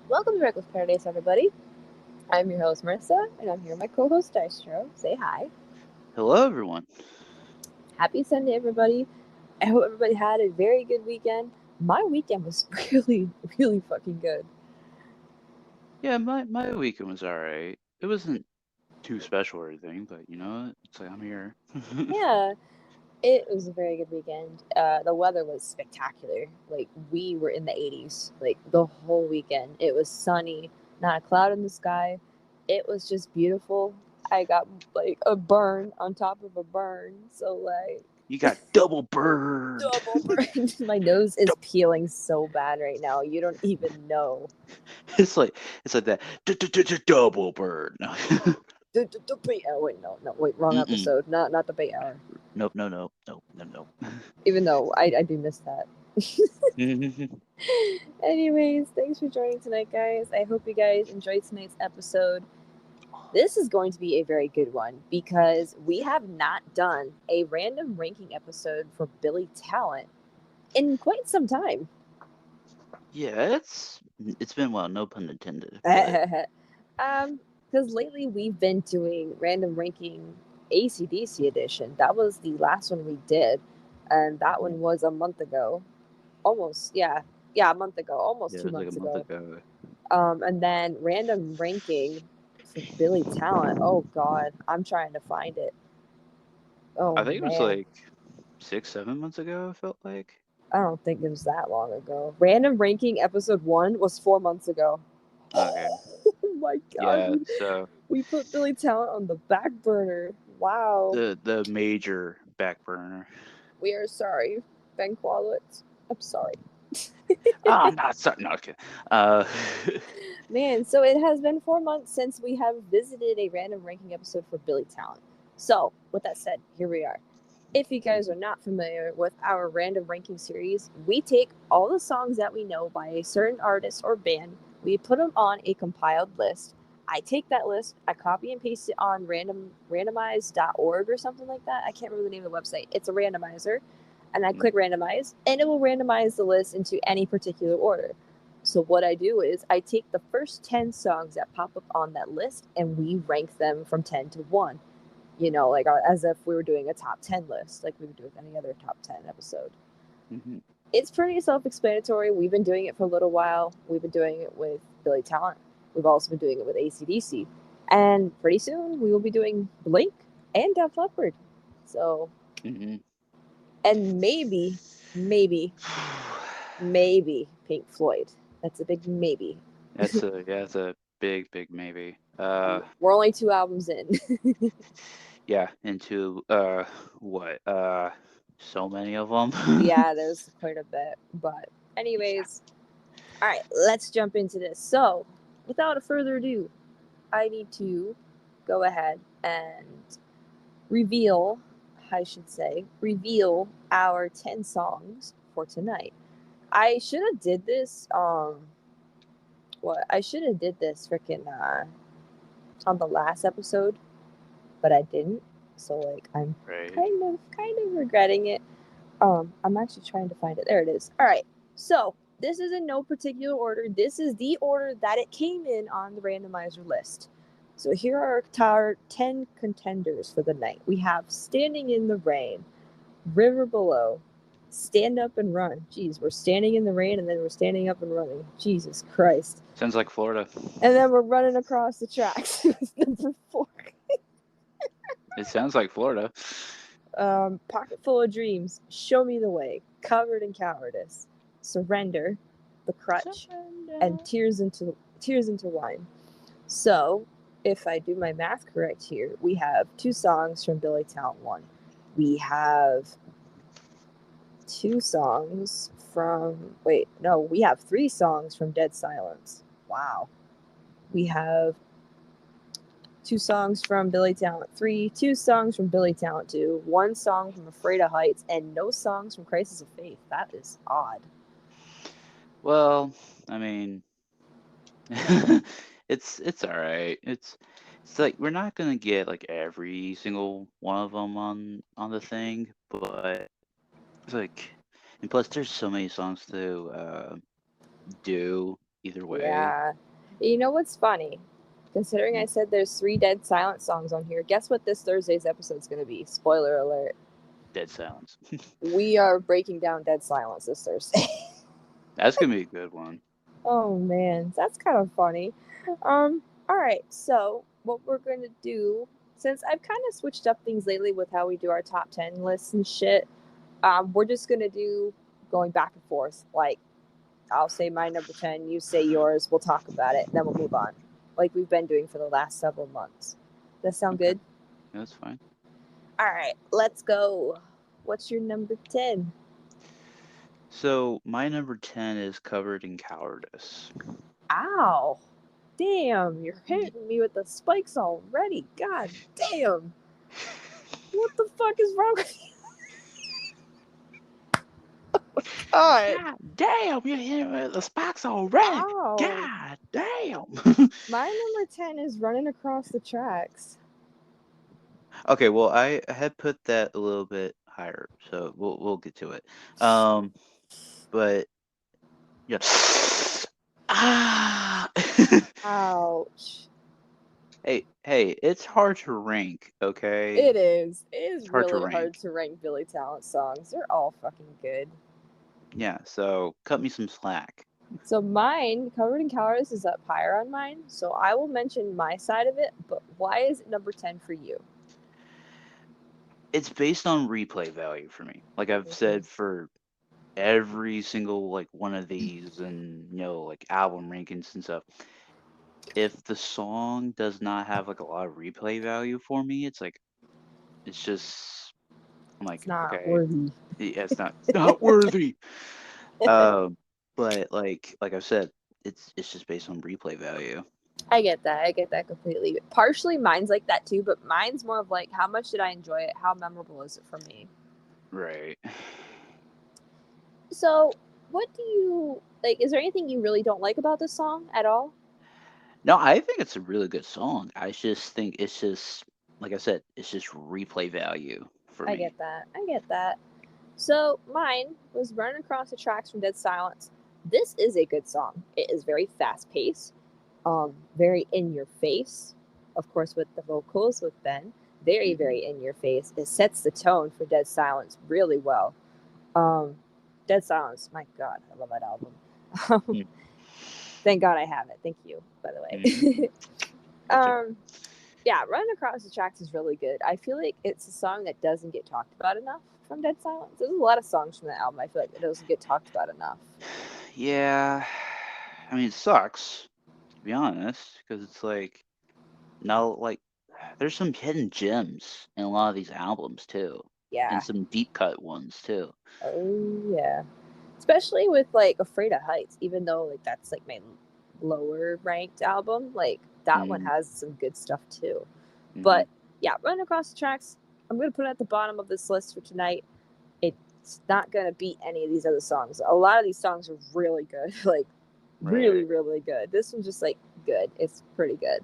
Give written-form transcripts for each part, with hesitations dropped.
Welcome to Reckless Paradise, everybody. I'm your host, Marissa, and I'm here with my co host, Dystro. Say hi. Hello, everyone. Happy Sunday, everybody. I hope everybody had a very good weekend. My weekend was really fucking good. Yeah, my weekend was all right. It wasn't too special or anything, but it's like I'm here. Yeah, it was a very good weekend. The weather was spectacular. Like, we were in the 80s, like, the whole weekend. It was sunny, not a cloud in the sky. It was just beautiful. I got, like, a burn on top of a burn. So, like, You got double burned. double burn. My nose is Dou- peeling so bad right now. You don't even know. It's like that double burn. The bait hour. Wait, no, wait, wrong Mm-mm. episode. Not the bait hour. Nope, no, no, no, no, no. Even though I do miss that. Anyways, thanks for joining tonight, guys. I hope you guys enjoyed tonight's episode. This is going to be a very good one because we have not done a random ranking episode for Billy Talent in quite some time. Yeah, it's been well, no pun intended, but Because lately we've been doing random ranking ACDC edition. That was the last one we did, and that Mhm. one was a month ago. Almost, yeah, a month ago, almost Yeah, it two was like a months month ago. ago. And then random ranking for Billy Talent. Oh God, I'm trying to find it. Oh I think it was man, like 6, 7 months ago. I felt like. I don't think it was that long ago. Random ranking episode one was 4 months ago. Okay. Oh my God, Yeah. So we put Billy Talent on the back burner. Wow. the major back burner. We are sorry, Ben Qualitz. I'm sorry. Oh, I'm not sorry. No, okay. Uh, Man, so it has been 4 months since we have visited a random ranking episode for Billy Talent. So, with that said, here we are. If you guys are not familiar with our random ranking series, we take all the songs that we know by a certain artist or band, we put them on a compiled list. I take that list, I copy and paste it on randomize.org or something like that. I can't remember the name of the website. It's a randomizer. And I click randomize, and it will randomize the list into any particular order. So what I do is I take the first 10 songs that pop up on that list and we rank them from 10 to 1. Like as if we were doing a top 10 list, like we would do with any other top 10 episode. mhm. It's pretty self explanatory. We've been doing it for a little while. We've been doing it with Billy Talent. We've also been doing it with ACDC. And pretty soon we will be doing Blink and Def Leppard. So, Mhm. and maybe Pink Floyd. That's a big maybe. That's a big maybe. We're only 2 albums in. Yeah, into what? So many of them. Yeah, there's quite a bit. But, Yeah. anyways, all right, let's jump into this. So, without further ado, I need to go ahead and reveal, I should say, reveal our 10 songs for tonight. I should have did this what I should have did this freaking on the last episode, but I didn't. So like I'm Right. kind of regretting it. I'm actually trying to find it. There it is. All right. So this is in no particular order. This is the order that it came in on the randomizer list. So here are our 10 contenders for the night. We have Standing in the Rain, River Below, Stand Up and Run. Jeez, we're standing in the rain and then we're standing up and running. Jesus Christ. Sounds like Florida. And then we're running across the tracks. Number 4. It sounds like Florida. Pocket Full of Dreams, Show Me the Way, Covered in Cowardice, Surrender, The Crutch, and Surrender. Tears into Wine. So, if I do my math correct here, we have 2 songs from Billy Talent 1. We have 2 songs from wait, no, we have 3 songs from Dead Silence. Wow. We have 2 songs from Billy Talent 3, 2 songs from Billy Talent 2, 1 song from Afraid of Heights, and no songs from Crisis of Faith. That is odd. Well, I mean, it's all right. It's like we're not gonna get like every single one of them on the thing, but it's like, and plus there's so many songs to do, either way. Yeah. You know what's funny? Considering I said there's 3 Dead Silence songs on here, guess what this Thursday's episode is going to be? Spoiler alert. Dead silence. We are breaking down Dead Silence this Thursday. That's gonna be a good one. Oh man, that's kind of funny. All right, so what we're going to do, since I've kind of switched up things lately with how we do our top 10 lists and shit, we're just going to do going back and forth. Like, I'll say my number 10, you say yours, we'll talk about it, then we'll move on. Like we've been doing for the last several months. Does that sound good? Yeah, that's fine. All right, let's go. What's your number 10? So my number 10 is Covered in Cowardice. Ow. Damn, you're hitting me with the spikes already. God damn. What the fuck is wrong with you? God. Damn, you're hitting with the spikes already. Ow. God damn. My number 10 is Running Across the Tracks. Okay, well, I had put that a little bit higher, so we'll get to it. But yeah. Ah. Ouch. Hey, it's hard to rank, okay? It is. It is It's hard to really hard rank. to rank Billy Talent songs. They're all fucking good. Yeah, so cut me some slack. So mine, Covered in Cowardice, is up higher on mine. So I will mention my side of it, but why is it number 10 for you? It's based on replay value for me. Like I've said for every single like one of these and like album rankings and stuff. If the song does not have like a lot of replay value for me, it's like it's just I'm like, It's not okay, worthy. yeah, it's not worthy. But like I said, it's just based on replay value. I get that. I get that completely. Partially mine's like that too, but mine's more of like how much did I enjoy it? How memorable is it for me? Right. So, what do you like? Is there anything you really don't like about this song at all? No, I think it's a really good song. I just think it's just like I said, it's just replay value for I me. get that. I get that. So, mine was Running Across the Tracks from Dead Silence. This is a good song. It is very fast paced, very in your face. Of course, with the vocals with Ben, very, very in your face. It sets the tone for Dead Silence really well. Dead Silence, my God, I love that album. Thank God I have it. Thank you, by the way. Yeah, Running Across the Tracks is really good. I feel like it's a song that doesn't get talked about enough from Dead Silence. There's a lot of songs from that album I feel like it doesn't get talked about enough. Yeah, I mean, it sucks to be honest, because it's like now, like, there's some hidden gems in a lot of these albums too, Yeah. and some deep cut ones too. Oh yeah. Especially with like Afraid of Heights, even though like that's like my lower ranked album, like that one has some good stuff too. But yeah, Running Across the Tracks, I'm gonna put it at the bottom of this list for tonight. It's not gonna beat any of these other songs. A lot of these songs are really good, like really, really good. This one's just like good. It's pretty good.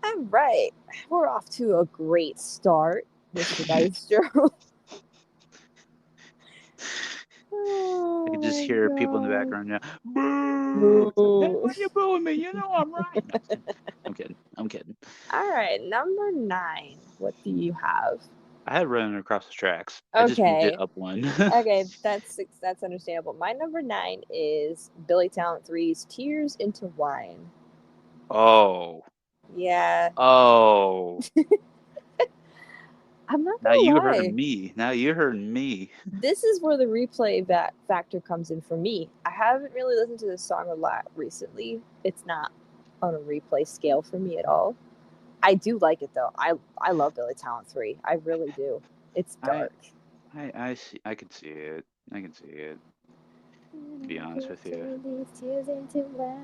All right, we're off to a great start, Mr. Dystro. I can just hear people in the background now. Boo! Hey, why you booing me? You know I'm right. No, I'm kidding. I'm kidding. All right, number 9. What do you have? I had Running Across the Tracks. Okay. I just moved it up one. Okay, that's understandable. My number 9 is Billy Talent 3's Tears into Wine. Oh. Yeah. Oh. I'm not Now gonna you lie. hurting me. Now you're hurting me. This is where the replay factor comes in for me. I haven't really listened to this song a lot recently. It's not on a replay scale for me at all. I do like it though. I love Billy Talent 3. I really do. It's dark. I see. I can see it. I can see it. To be honest with you.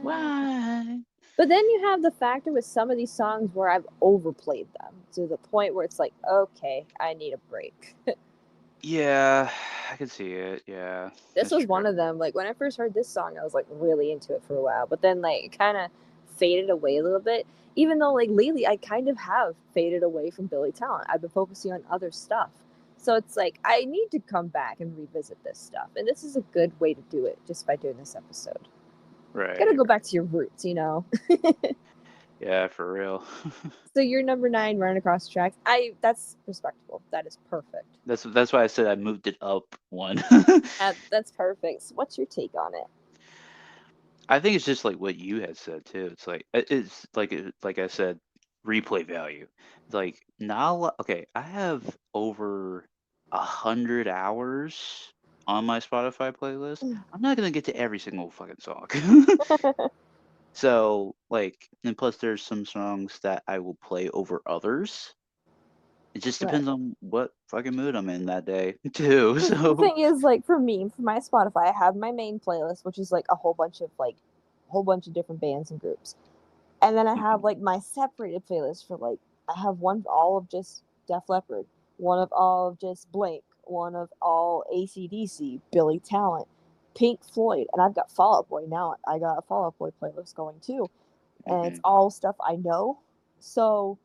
Why? But then you have the factor with some of these songs where I've overplayed them to the point where it's like, okay, I need a break. Yeah, I can see it. Yeah. This was one of them. Like when I first heard this song, I was like really into it for a while, but then like it kind of faded away a little bit. Even though like lately I kind of have faded away from Billy Talent. I've been focusing on other stuff. So it's like I need to come back and revisit this stuff. And this is a good way to do it just by doing this episode. Gotta Right. go back to your roots, you know. Yeah, for real. So you're number 9, running across the tracks. That's respectable. That is perfect. That's why I said I moved it up one. That's perfect. So what's your take on it? I think it's just like what you had said too. It's like like I said, replay value. It's like not a lot. Okay, I have over 100 hours on my Spotify playlist. I'm not gonna get to every single fucking song. So like, and plus there's some songs that I will play over others. It just Right. depends on what fucking mood I'm in that day too. The So thing is, like for me, for my Spotify, I have my main playlist, which is like a whole bunch of different bands and groups, and then I have like my separated playlist for like I have one all of just Def Leppard, one of all of just Blink, one of all AC/DC, Billy Talent, Pink Floyd, and I've got Fall Out Boy now. I got a Fall Out Boy playlist going too, and it's mhm, all stuff I know. So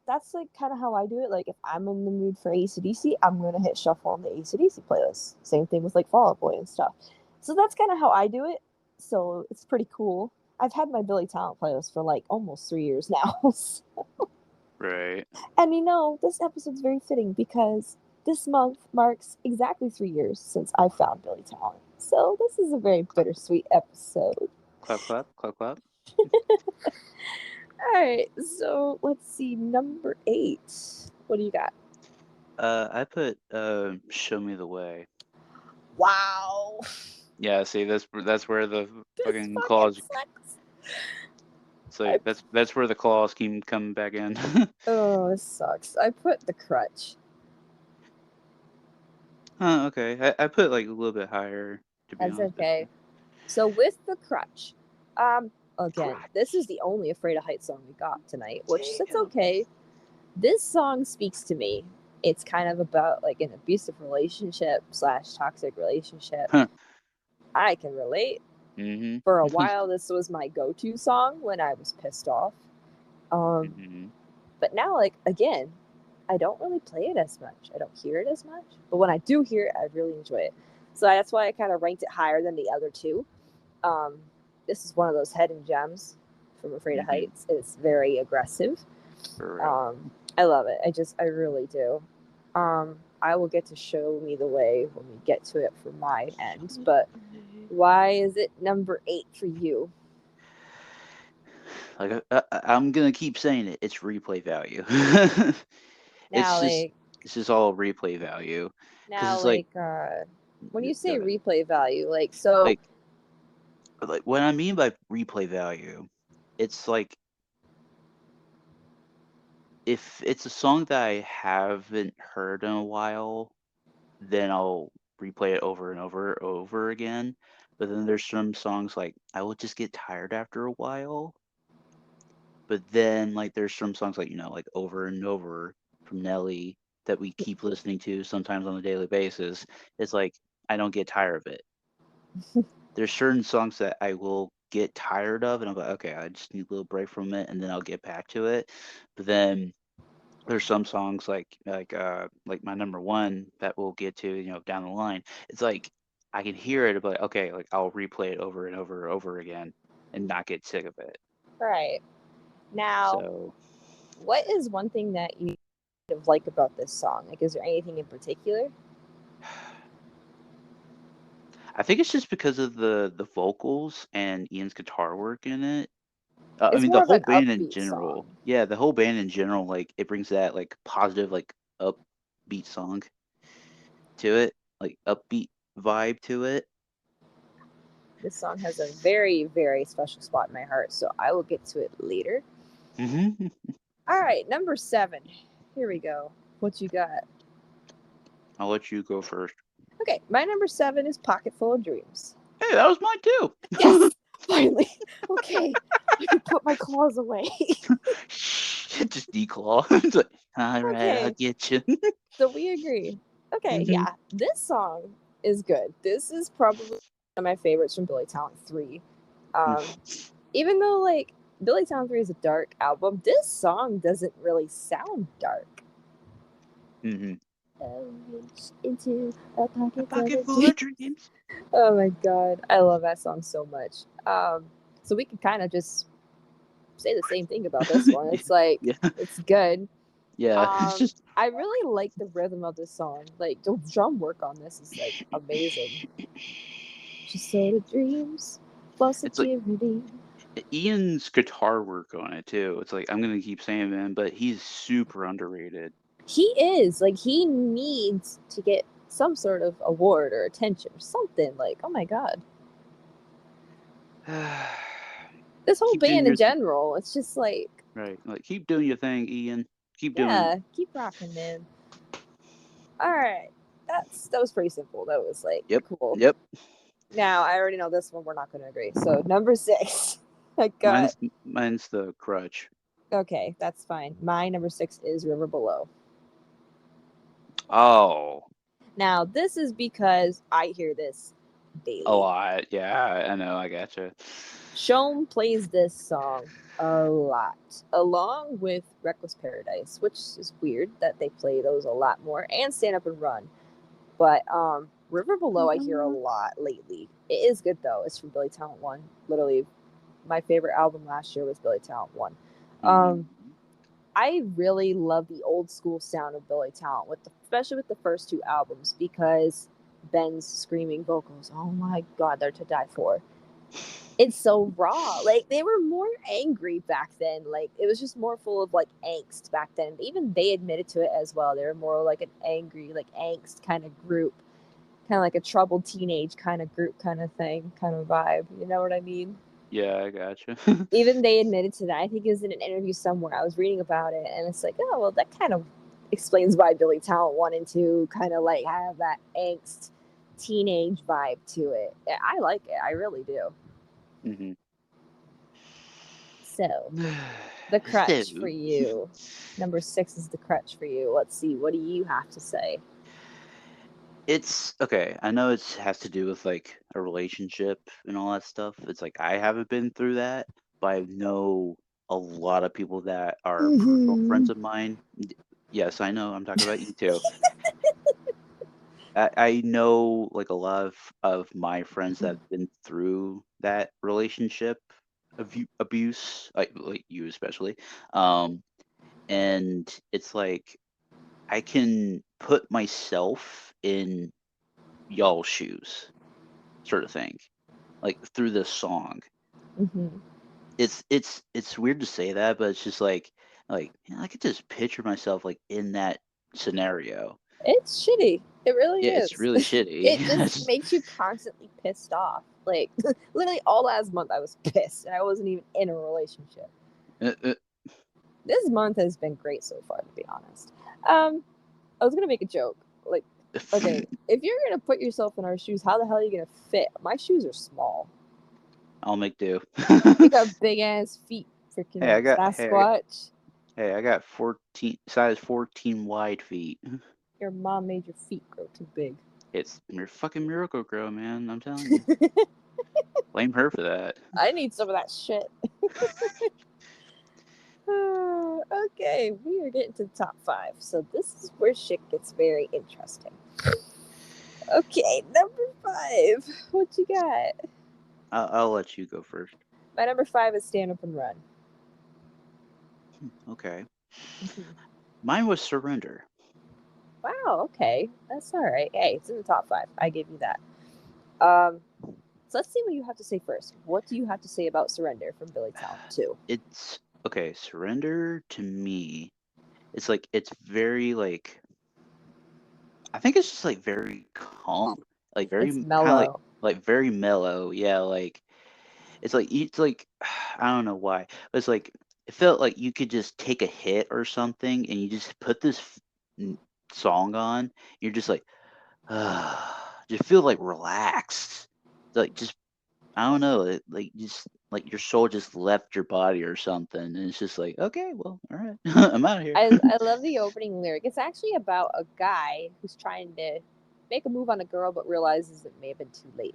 that's like kind of how I do it. Like if I'm in the mood for AC/DC, I'm gonna hit shuffle on the AC/DC playlist. Same thing with like Fall Out Boy and stuff. So that's kind of how I do it. So it's pretty cool. I've had my Billy Talent playlist for like almost 3 years now. right. And you know, this episode's very fitting because this month marks exactly 3 years since I found Billy Talent. So this is a very Clap, bittersweet episode. clap, clap, clap, clap. All right, so let's see, number 8. What do you got? I put "Show Me the Way." Wow, Yeah, see, that's where the this fucking fucking claws. sucks. So I that's where the claws keep coming back in. Oh, this sucks. I put the crutch. Huh, okay. I put like a little bit higher, to be That's honest with okay. you. So with the crutch, again, this is Crotch. the only Afraid of Heights song we got tonight, which that's Damn. okay. This song speaks to me. It's kind of about like an abusive relationship slash toxic relationship. Huh. I can relate. Mm-hmm. For a while, this was my go-to song when I was pissed off. Um, Mm-hmm. but now, like again, I don't really play it as much. I don't hear it as much. But when I do hear it, I really enjoy it. So that's why I kind of ranked it higher than the other two. Um, this is one of those hidden gems from Afraid of Mm-hmm. Heights. It's very aggressive. For real. I love it. I really do. I will get to show me the way when we get to it for my end. But why is it number 8 for you? Like I'm gonna keep saying it. It's replay value. It's Now, just like, it's just all replay value because now, it's like like, when you go say ahead. replay value, like, so, Like what I mean by replay value, it's like if it's a song that I haven't heard in a while, then I'll replay it over and over again. But then there's some songs like I will just get tired after a while. But then like there's some songs like like Over and Over from Nelly that we keep listening to sometimes on a daily basis. It's like I don't get tired of it. There's certain songs that I will get tired of and I'm like, okay, I just need a little break from it and then I'll get back to it. But then there's some songs like my number one that we'll get to, down the line. It's like I can hear it, but okay, like I'll replay it over and over and over again and not get sick of it. right. Now, So what is one thing that you like about this song? Like, is there anything in particular? I think it's just because of the vocals and Ian's guitar work in it. I It's mean, the more of whole an band in upbeat song. general. Yeah, the whole band in general, like it brings that like positive, like upbeat song to it, like upbeat vibe to it. This song has a very, very special spot in my heart, so I will get to it later. Hmm. All right, number 7. Here we go. What you got? I'll let you go first. Okay, my number 7 is Pocket Full of Dreams. Hey, that was mine Yes, too. finally. Okay, I can put my claws away. Just declaw. It's like, all right, I'll Okay, get you. so we agree. Okay, Hmm. yeah, this song is good. This is probably one of my favorites from Billy Talent 3. Um, Even though, like, Billy Talent 3 is a dark album, this song doesn't really sound dark. Hmm. Reach into a A pocket full pocket of full dreams. of dreams. Oh my god, I love that song so much. So we could kind of just say the same thing about this one. It's like Yeah, it's good. yeah. It's just I really like the rhythm of this song. Like the drum work on this is like amazing. Just sort of dreams for it's like security. Ian's guitar work on it too. It's like I'm gonna keep saying him, but he's super underrated. He is like he needs to get some sort of award or attention or something. Like, oh my god, this whole Keep doing band in your general, it's just like, right. Like keep doing your thing, Ian. Keep doing it. yeah, keep rocking, man. All right, that was pretty simple. That was like Yep. cool. Yep. Now I already know this one. We're not going to agree. So number 6, I got. Mine's the crutch. Okay, that's fine. My number 6 is River Below. Oh, Now this is because I hear this a daily. lot. Yeah, I know. I gotcha. Shom plays this song a lot, along with Reckless Paradise, which is weird that they play those a lot more, and Stand Up and Run. But River Below I hear a lot lately. It is good though. It's from Billy Talent 1. Literally, my favorite album last year was Billy Talent 1. Mhm. I really love the old school sound of Billy Talent, especially with the first 2 albums, because Ben's screaming vocals, oh my god, they're to die for. It's so raw. Like they were more angry back then. Like it was just more full of like angst back then. Even they admitted to it as well. They were more like an angry, like angst kind of group, kind of like a troubled teenage kind of group, kind of thing, kind of vibe. You know what I mean? Yeah, I gotcha. Even they admitted to that. I think it was in an interview somewhere. I was reading about it, and it's like, oh well, that kind of explains why Billy Talent wanted to kind of like have that angst teenage vibe to it. I like it. I really do. hmm So the crutch for So, you. Number 6 is the crutch for you. Let's see. What do you have to say? it's okay. I know it has to do with like a relationship and all that stuff. It's like I haven't been through that, but I know a lot of people that are personal friends Mm-hmm. of mine. Yes, I know. I'm talking about you too. I know like a lot of my friends that have been through that relationship abuse, like you especially. Um, and it's like I can put myself in y'all's shoes, sort of thing, like through this song. Mm-hmm. It's weird to say that, but it's just like I could just picture myself like in that scenario. It's shitty. It really Yeah, it's is. really shitty. It just makes you constantly pissed off. Like literally all last month I was pissed and I wasn't even in a relationship. Uh, uh, This month has been great so far, to be honest. I was gonna make a joke. Like, okay, if you're gonna put yourself in our shoes, how the hell are you gonna fit? My shoes are small. I'll make do. You got big ass feet, Hey, freaking I got Sasquatch. hey, I got 14 size 14 wide feet. Your mom made your feet grow too big. It's your fucking Miracle Grow, man. I'm telling you. Blame her for that. I need some of that shit. Okay, we are getting to the top 5. So this is where shit gets very interesting. Okay, number 5. What you got? I'll let you go first. My number 5 is Stand Up and Run. Okay. Mhm. Mine was Surrender. Wow, okay. That's all right. Hey, it's in the top 5. I give you that. Um, so let's see what you have to say first. What do you have to say about Surrender from Billy Talent 2? It's okay, Surrender to me, it's like it's very like I think it's just like very calm, like very It's kind of mellow. like very mellow. Yeah, like it's like I don't know why, but it's like it felt like you could just take a hit or something and you just put this song on. You're just like, just feel like relaxed, like just I don't know, like just like your soul just left your body or something, and it's just like, okay, well, all right, I'm out of here. I love the opening lyric. It's actually about a guy who's trying to make a move on a girl but realizes it may have been too late.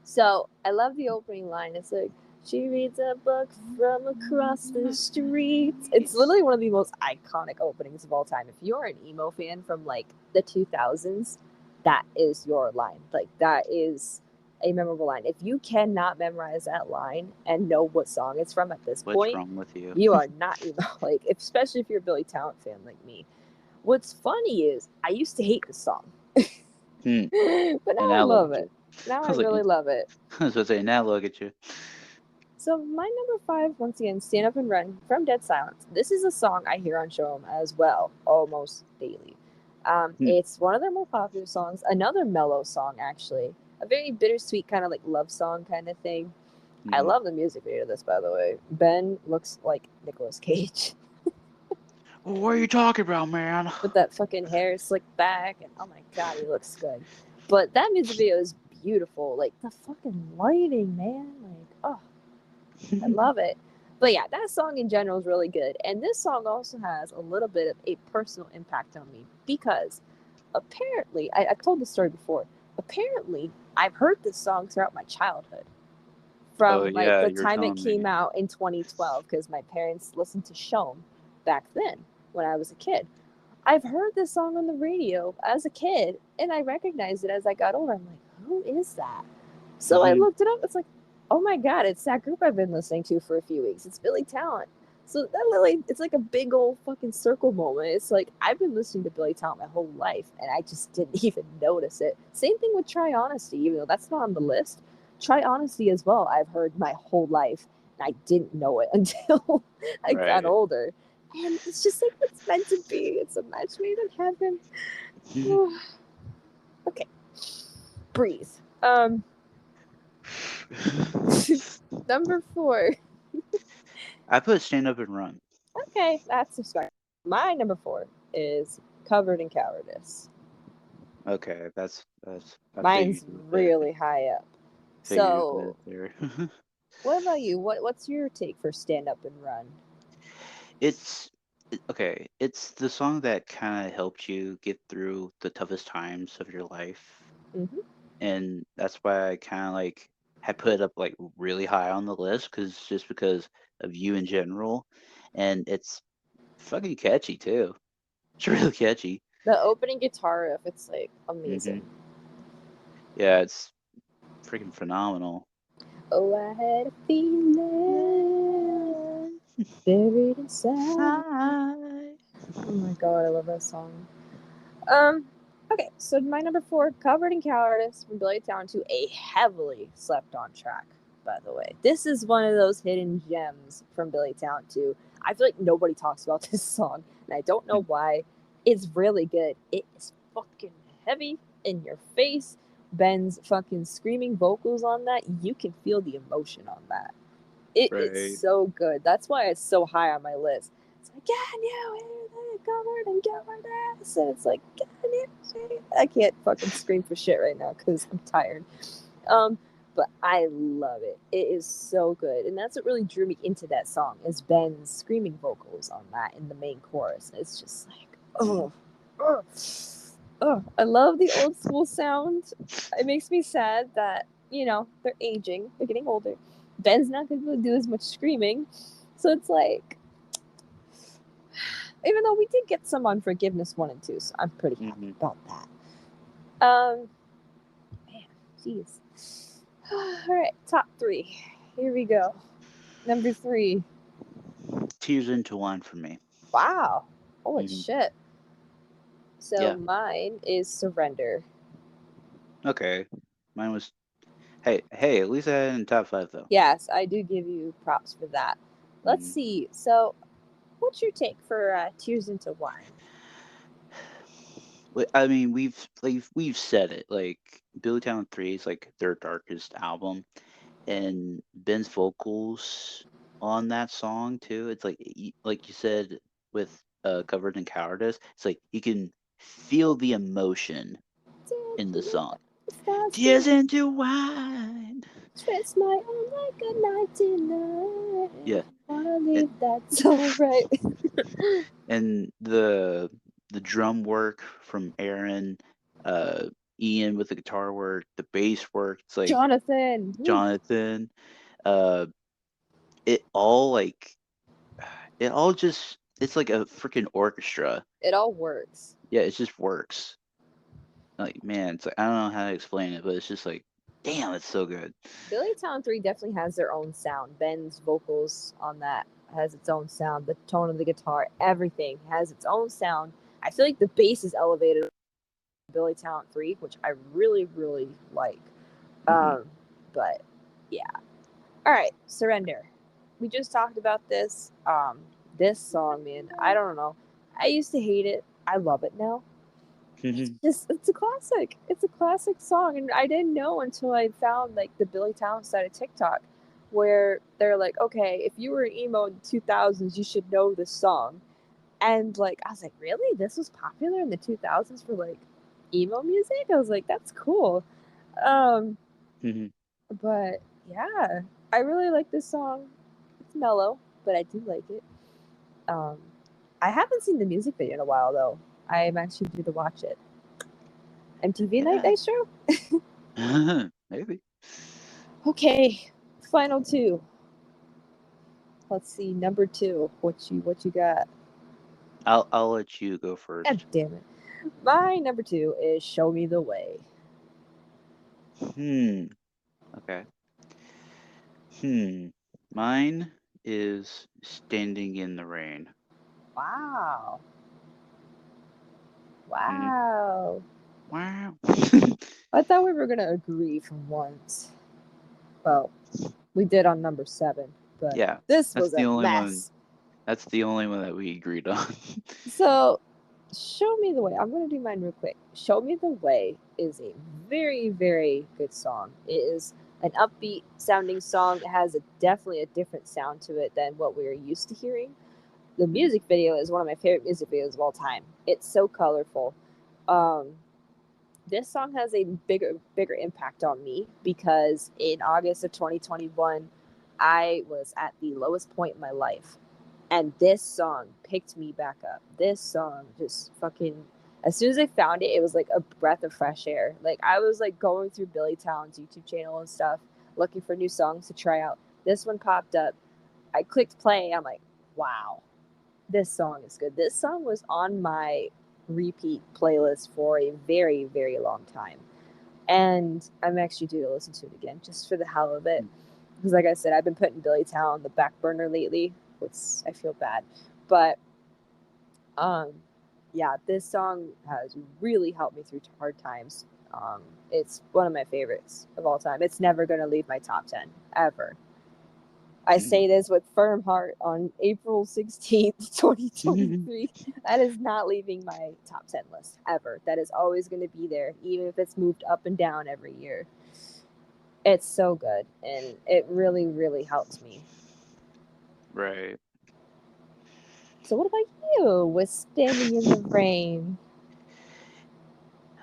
So I love the opening line. It's like, she reads a book from across the street. It's literally one of the most iconic openings of all time. If you're an emo fan from like the 2000s, that is your line. Like that is a memorable line. If you cannot memorize that line and know what song it's from at this What's point, wrong with you? you are not emo. Like, especially if you're a Billy Talent fan like me. What's funny is I used to hate this song, Hmm. but now And I now look love at you. it. Now I I was like, really love it. I was about to say, now look at you. So my number five, once again, "Stand Up and Run" from Dead Silence. This is a song I hear on Show'em as well, almost daily. Hmm. It's one of their more popular songs. Another mellow song, actually, a very bittersweet kind of like love song kind of thing. I Hmm. love the music video of this, by the way. Ben looks like Nicolas Cage Well, what are you talking about, man? with that fucking hair slicked back, and oh my god, he looks good. But that music video is beautiful. Like the fucking lighting, man. Like, oh, I love it. But yeah, that song in general is really good. And this song also has a little bit of a personal impact on me because apparently, I've told this story before. Apparently, I've heard this song throughout my childhood Oh from like yeah, the you're time it telling came me. out in 2012 because my parents listened to Show'em back then when I was a kid. I've heard this song on the radio as a kid and I recognized it as I got older. I'm like, who is that? So I looked it up. It's like, oh my god, it's that group I've been listening to for a few weeks. It's Billy Talent. So that really, it's like a big old fucking circle moment. It's like I've been listening to Billy Talent my whole life, and I just didn't even notice it. Same thing with Try Honesty, even though that's not on the list. Try Honesty as well. I've heard my whole life, and I didn't know it until I got Right. older. And it's just like it's meant to be. It's a match made in heaven. Okay, breathe. Number four. I put stand up and run. Okay, that's respect. My number four is Covered in Cowardice. Okay, that's I Mine's figured you would put really high up. figured you would put So, it there. what about you? What's your take for Stand Up and Run? It's okay. It's the song that kind of helped you get through the toughest times of your life, Mm-hmm. and that's why I kind of like had put it up like really high on the list because of you in general, and it's fucking catchy too. It's really catchy. The opening guitar riff, it's like Hmm. amazing. Yeah, it's freaking phenomenal. Oh, I had a feeling buried inside. Sigh. Oh my god, I love that song. Um, okay, so my number four, Covered in Cowardice from Billy Talent to a heavily slept on track, by the way. This is one of those hidden gems from Billy Talent too. I feel like nobody talks about this song, and I don't know why. It's really good. It is fucking heavy in your face. Ben's fucking screaming vocals on that. You can feel the emotion on that. It is Right. so good. That's why it's so high on my list. It's like, can you hear the covered and cowardice? And it's like, can you see? I can't fucking scream for shit right now because I'm tired. Um, but I love it. It is so good, and that's what really drew me into that song is Ben's screaming vocals on that in the main chorus. It's just like, oh, oh, oh. I love the old school sound. It makes me sad that they're aging, they're getting older. Ben's not going to do as much screaming, so it's like, even though we did get some on Forgiveness 1 and 2, so I'm pretty happy Hmm. about that. Man, jeez. All right, top three. Here we go. Number three. Tears into wine for me. Wow. Holy Hmm. shit. So Yeah. mine is Surrender. Okay. Mine was. Hey. At least I had it in top five though. Yes, I do give you props for that. Let's Hmm. see. So, what's your take for Tears into Wine? I mean, we've said it. Like Billy Talent 3 is like their darkest album, and Ben's vocals on that song too. It's like like you said with Covered in Cowardice. It's like you can feel the emotion in the song. Tears into wine. Twist my arm like a night tonight. Yeah, Wanna and, leave that so right. and the drum work from Aaron, uh, Ian with the guitar work, the bass work. It's like Jonathan. Woo. Jonathan. Uh, it all like it all just it's like a freaking orchestra. It all works. Yeah, it just works. Like man, it's like I don't know how to explain it, but it's just like Damn, it's so good. Billy Town 3 definitely has their own sound. Ben's vocals on that has its own sound. The tone of the guitar, everything has its own sound. I feel like the bass is elevated in Billy Town 3, which I really, really like. Hmm. But yeah. All right, Surrender. We just talked about this. This song, man, I don't know. I used to hate it. I love it now. It's a classic. It's a classic song, and I didn't know until I found like the Billy Talent side of TikTok, where they're like, okay, if you were emo in the 2000s, you should know this song. And like, I was like, really? This was popular in the 2000s for like emo music? I was like, that's cool. Um, but yeah, I really like this song. It's mellow, but I do like it. Um, I haven't seen the music video in a while though. I'm actually due to watch it. MTV Night Yeah. Dystro? Maybe. Okay, final two. Let's see, number two. What you got? I'll let you go God first. damn it. My number two is Show Me the Way. Okay. Mine is Standing in the Rain. Wow. Hmm. Wow. Wow. I thought we were gonna agree for once. Well, we did on number seven, but Yeah. this That's was the a only one. mess. That's the only one that we agreed on. So, Show Me the Way. I'm going to do mine real quick. Show Me the Way is a very, very good song. It is an upbeat sounding song. It has definitely a different sound to it than what we are used to hearing. The music video is one of my favorite music videos of all time. It's so colorful. Um, this song has a bigger impact on me because in August of 2021, I was at the lowest point in my life, and this song picked me back up. This song just fucking, as soon as I found it, it was like a breath of fresh air. Like I was like going through Billy Talent's YouTube channel and stuff, looking for new songs to try out. This one popped up. I clicked play. I'm like, wow, this song is good. This song was on my repeat playlist for a very, very long time. And I'm actually due to listen to it again just for the hell of it. Because, like I said, I've been putting Billy Talent on the back burner lately, which I feel bad. But, um, yeah, this song has really helped me through hard times. It's one of my favorites of all time. It's never going to leave my top 10, ever. I say this with firm heart on April 16th, 2023. That is not leaving my top 10 list ever. That is always going to be there, even if it's moved up and down every year. It's so good, and it really, really helped me. Right. So, what about you with Standing in the Rain?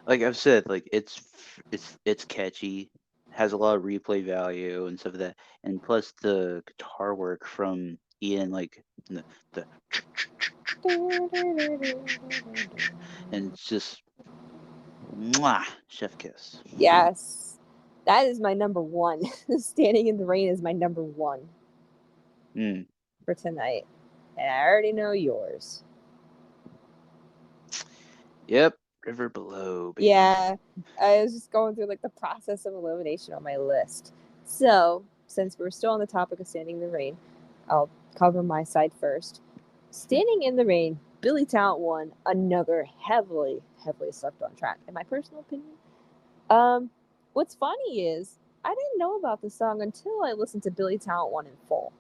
Like I've said, like it's catchy, has a lot of replay value and stuff like that, and plus the guitar work from Ian, like the and it's just mwah, chef kiss. Yes, that is my number one. Standing in the Rain is my number one Mm. for tonight. And I already know yours. Yep, River Below, baby. Yeah, I was just going through like the process of elimination on my list. So, since we're still on the topic of Standing in the Rain, I'll cover my side first. Standing in the Rain, Billy Talent won another heavily, heavily slept on track, in my personal opinion. Um, what's funny is I didn't know about the song until I listened to Billy Talent one in full.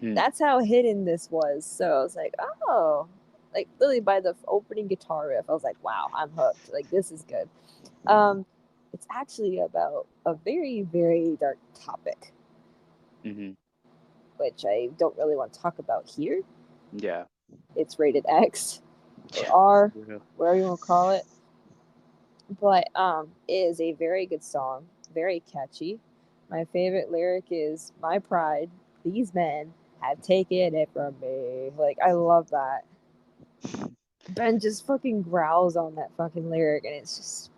That's how hidden this was. So I was like, oh, like literally by the opening guitar riff, I was like, wow, I'm hooked. Like this is good. It's actually about a very, very dark topic, Mm-hmm. which I don't really want to talk about here. Yeah. It's rated X or R, Yeah. whatever you want to call it. But it is a very good song, very catchy. My favorite lyric is "My pride, these men have taken it from me." Like I love that. Ben just fucking growls on that fucking lyric, and it's just.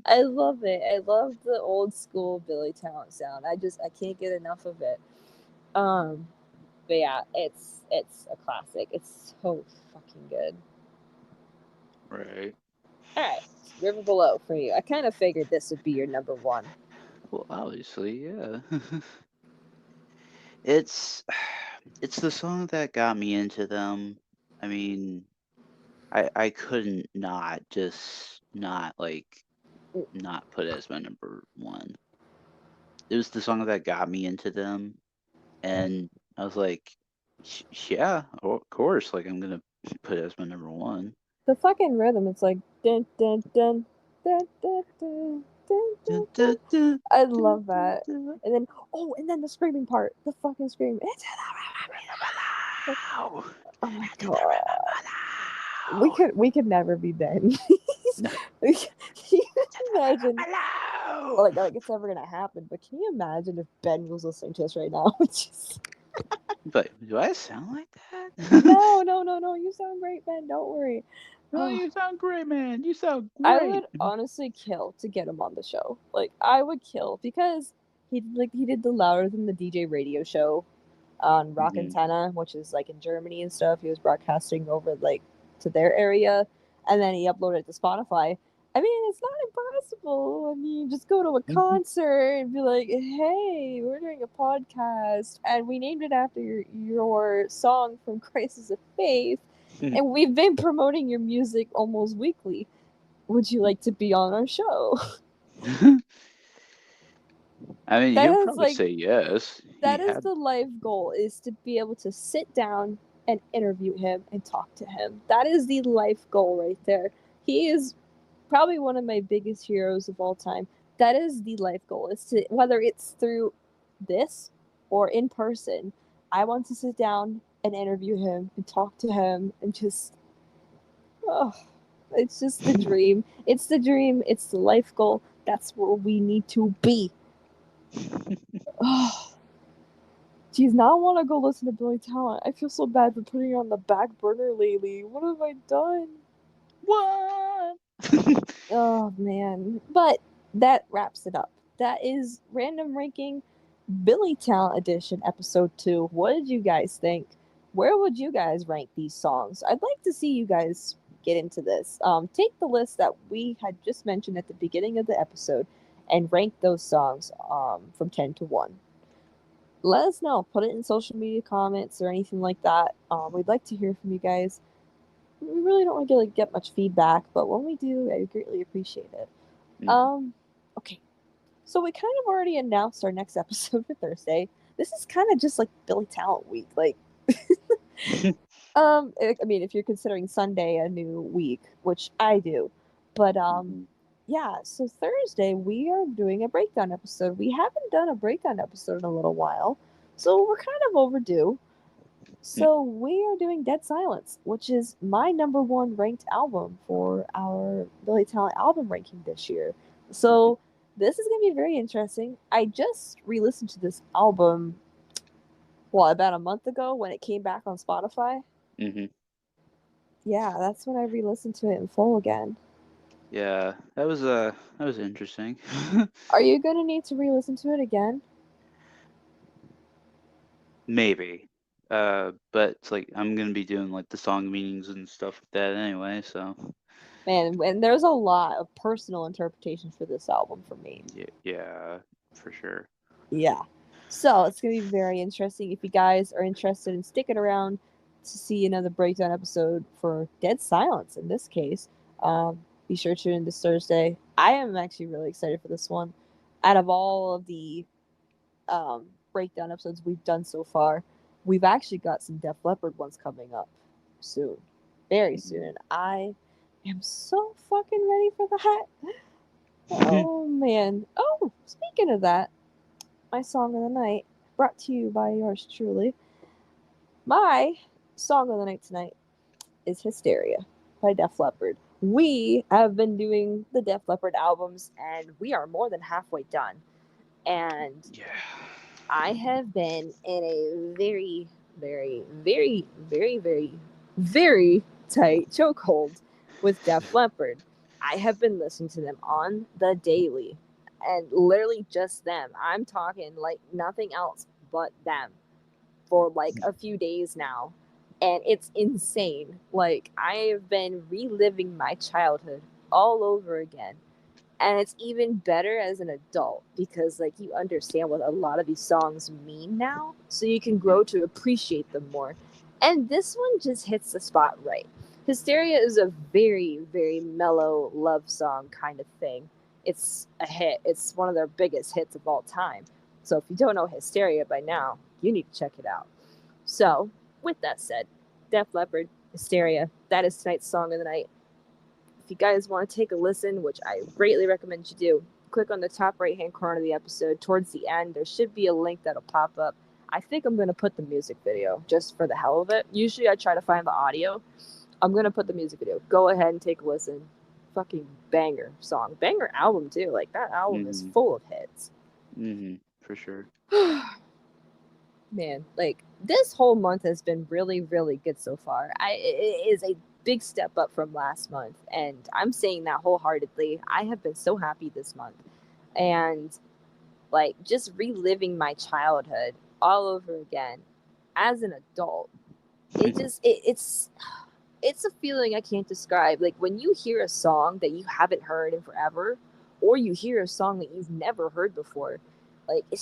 I love it. I love the old school Billy Talent sound. I can't get enough of it. Um, but yeah, it's a classic. It's so fucking good. Right. All right, River Below for you. I kind of figured this would be your number one. Well, obviously, yeah. It's it's the song that got me into them. I mean, I couldn't not just not like not put it as my number one. It was the song that got me into them, and I was like, Yeah, of course, like I'm gonna put it as my number one." The fucking rhythm, it's like dun dun dun dun dun dun dun Dun, dun dun. dun, dun, I dun, love dun, that. dun. And then and then the screaming part, the fucking scream. Below. Oh my To the river god. below. We could never be Ben. No, Can you to the river imagine below. like it's ever gonna happen, but can you imagine if Ben was listening to us right now? Just But do I sound like that? no, you sound great, Ben, don't worry. Oh, you sound great, man. You sound I great. would honestly kill to get him on the show. Like I would kill because he did the Louder Than the DJ radio show on Rock Hmm. Antenna, which is like in Germany and stuff. He was broadcasting over like to their area, and then he uploaded it to Spotify. I mean, it's not impossible. I mean, just go to a concert and be like, "Hey, we're doing a podcast, and we named it after your song from Crisis of Faith, and we've been promoting your music almost weekly. Would you like to be on our show?" I mean, That he'll is probably like say yes. He that is had. the life goal, is to be able to sit down and interview him and talk to him. That is the life goal right there. He is probably one of my biggest heroes of all time. That is the life goal, is to, whether it's through this or in person, I want to sit down and interview him and talk to him and just, oh, it's just the dream. It's the dream. It's the life goal. That's where we need to be. Oh, geez, now I want to go listen to Billy Talent. I feel so bad for putting it on the back burner lately. What have I done? What? Oh, man. But that wraps it up. That is Random Ranking Billy Talent Edition, Episode 2. What did you guys think? Where would you guys rank these songs? I'd like to see you guys get into this. Take the list that we had just mentioned at the beginning of the episode and rank those songs from 10 to 1. Let us know. Put it in social media comments or anything like that. We'd like to hear from you guys. We really don't want to get much feedback, but when we do, I greatly appreciate it. Mhm. Um, okay, so we kind of already announced our next episode for Thursday. This is kind of just like Billy Talent Week. Like, I mean, if you're considering Sunday a new week, which I do, but Mhm. yeah. So Thursday we are doing a breakdown episode. We haven't done a breakdown episode in a little while, so we're kind of overdue. So we are doing Dead Silence, which is my number one ranked album for our Billy Talent album ranking this year. So this is gonna be very interesting. I just re-listened to this album, well, about a month ago when it came back on Spotify. Mhm. Yeah, that's when I re-listened to it in full again. Yeah, that was interesting. Are you gonna need to re-listen to it again? Maybe. But it's like I'm gonna be doing like the song meanings and stuff like that anyway, so Man, and there's a lot of personal interpretations for this album for me. yeah, for sure. Yeah. So it's going to be very interesting. If you guys are interested in sticking around to see another breakdown episode for Dead Silence in this case, be sure to tune in this Thursday. I am actually really excited for this one. Out of all of the breakdown episodes we've done so far, we've actually got some Def Leppard ones coming up soon. Very soon. Mhm. And I am so fucking ready for that. Oh, man. Oh, speaking of that, my song of the night, brought to you by yours truly. My song of the night tonight is Hysteria by Def Leppard. We have been doing the Def Leppard albums, and we are more than halfway done. And Yeah. I have been in a very, very, very, very, very, very tight chokehold with Def Leppard. I have been listening to them on the daily, and literally just them. I'm talking like nothing else but them for like a few days now. And it's insane. Like, I have been reliving my childhood all over again. And it's even better as an adult because like you understand what a lot of these songs mean now, so you can Yeah. grow to appreciate them more. And this one just hits the spot right. Hysteria is a very, very mellow love song kind of thing. It's a hit. It's one of their biggest hits of all time. So if you don't know Hysteria by now, you need to check it out. So, with that said, Def Leppard, Hysteria, that is tonight's song of the night. If you guys want to take a listen, which I greatly recommend you do, click on the top right hand corner of the episode. Towards the end, there should be a link that'll pop up. I think I'm going to put the music video just for the hell of it. Usually I try to find the audio. I'm going to put the music video. Go ahead and take a listen. Fucking banger song. Banger album, too. Like, that album is Mm-hmm. full of hits. Mm-hmm. For sure. Man, like this whole month has been really, really good so far. It is a big step up from last month, and I'm saying that wholeheartedly. I have been so happy this month, and like just reliving my childhood all over again as an adult. It's a feeling I can't describe. Like when you hear a song that you haven't heard in forever, or you hear a song that you've never heard before, like it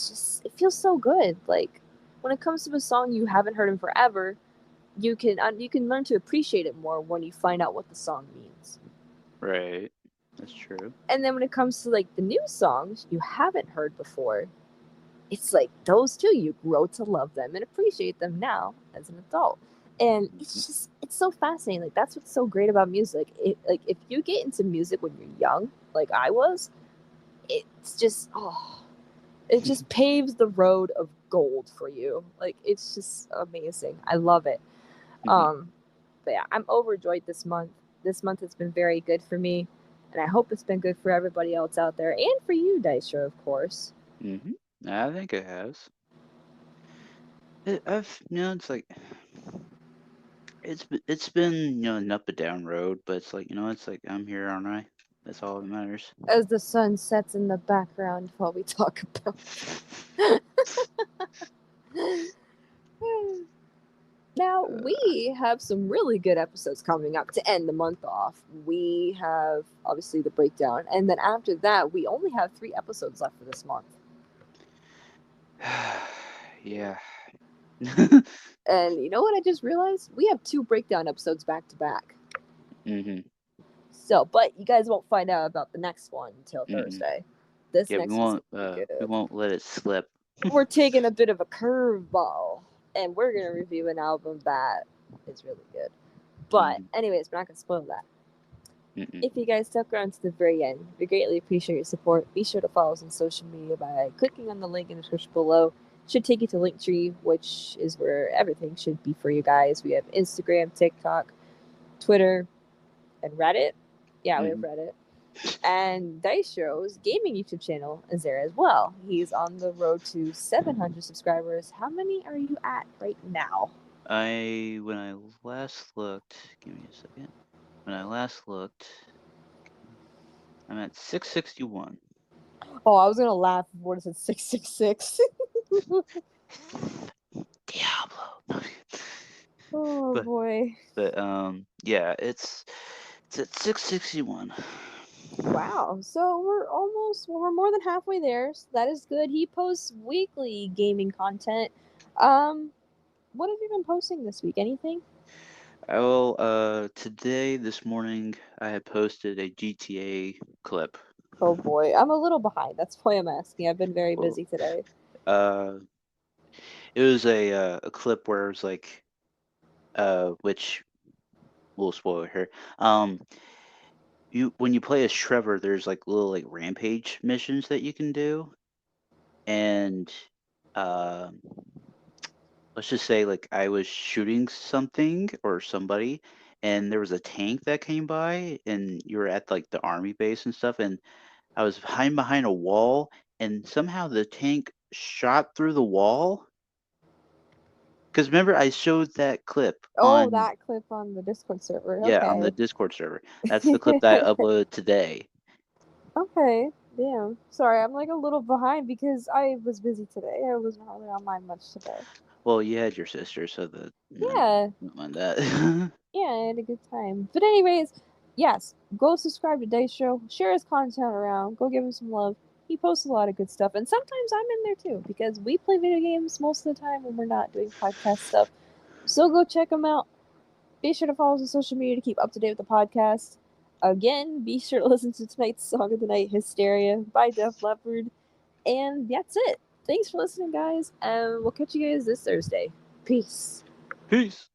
feels so good. Like when it comes to a song you haven't heard in forever, you can learn to appreciate it more when you find out what the song means. Right. That's true. And then when it comes to like the new songs you haven't heard before, it's like those two, you grow to love them and appreciate them now as an adult. And Mhm. it's so fascinating. Like that's what's so great about music. Like if you get into music when you're young, like I was, it's just it just paves the road of gold for you. Like it's just amazing. I love it. Mhm. Um, but yeah, I'm overjoyed this month. This month has been very good for me, and I hope it's been good for everybody else out there and for you, Dystro, of course. Mhm. I think it has. It's like it's been an up and down road, but it's like it's like I'm here, aren't I? That's all that matters. As the sun sets in the background while we talk about. Now, we have some really good episodes coming up to end the month off. We have obviously the breakdown, and then after that, we only have 3 episodes left for this month. Yeah. And you know what I just realized? We have 2 breakdown episodes back to back. Mhm. So, but you guys won't find out about the next one until Mhm. Thursday. This Yeah, next one's gonna be we good. won't let it slip. We're taking a bit of a curveball, and we're gonna review an album that is really good. But, Mhm. anyways, we're not gonna spoil that. Mhm. If you guys stuck around to the very end, we greatly appreciate your support. Be sure to follow us on social media by clicking on the link in the description below. It should take you to Linktree, which is where everything should be for you guys. We have Instagram, TikTok, Twitter, and Reddit. Yeah, we have Mhm. Reddit. And Dystro's gaming YouTube channel is there as well. He's on the road to 700 subscribers. How many are you at right now? When I last looked, give me a second. When I last looked, I'm at 661. Oh, I was gonna laugh if what is it, 666? Diablo. No. Oh But boy. yeah, it's at 661. Wow. So we're more than halfway there. So that is good. He posts weekly gaming content. Um, what have you been posting this week? Anything? Today, this morning, I had posted a GTA clip. Oh boy, I'm a little behind. That's why I'm asking. I've been very Well, busy today. uh, it was a clip where it was like, which we'll spoil here. Um, you when you play as Trevor, there's like little like rampage missions that you can do, and um, let's just say like I was shooting something or somebody, and there was a tank that came by, and you were at like the army base and stuff, and I was hiding behind a wall, and somehow the tank shot through the wall. Because remember, I showed that clip Oh, on, that clip on the Discord server. yeah, on the Okay. Discord server. That's the clip that I uploaded today. Okay. Damn. Sorry, I'm like a little behind because I was busy today. I wasn't really online much today. Well, you had your sister, so that Yeah. don't mind that. Yeah, I had a good time. But anyways, yes, go subscribe to Dystro, share his content around, go give him some love. He posts a lot of good stuff, and sometimes I'm in there too because we play video games most of the time when we're not doing podcast stuff. So go check him out. Be sure to follow us on social media to keep up to date with the podcast. Again, be sure to listen to tonight's song of the night, Hysteria by Def Leppard. And that's it. Thanks for listening, guys, and we'll catch you guys this Thursday. Peace. Peace.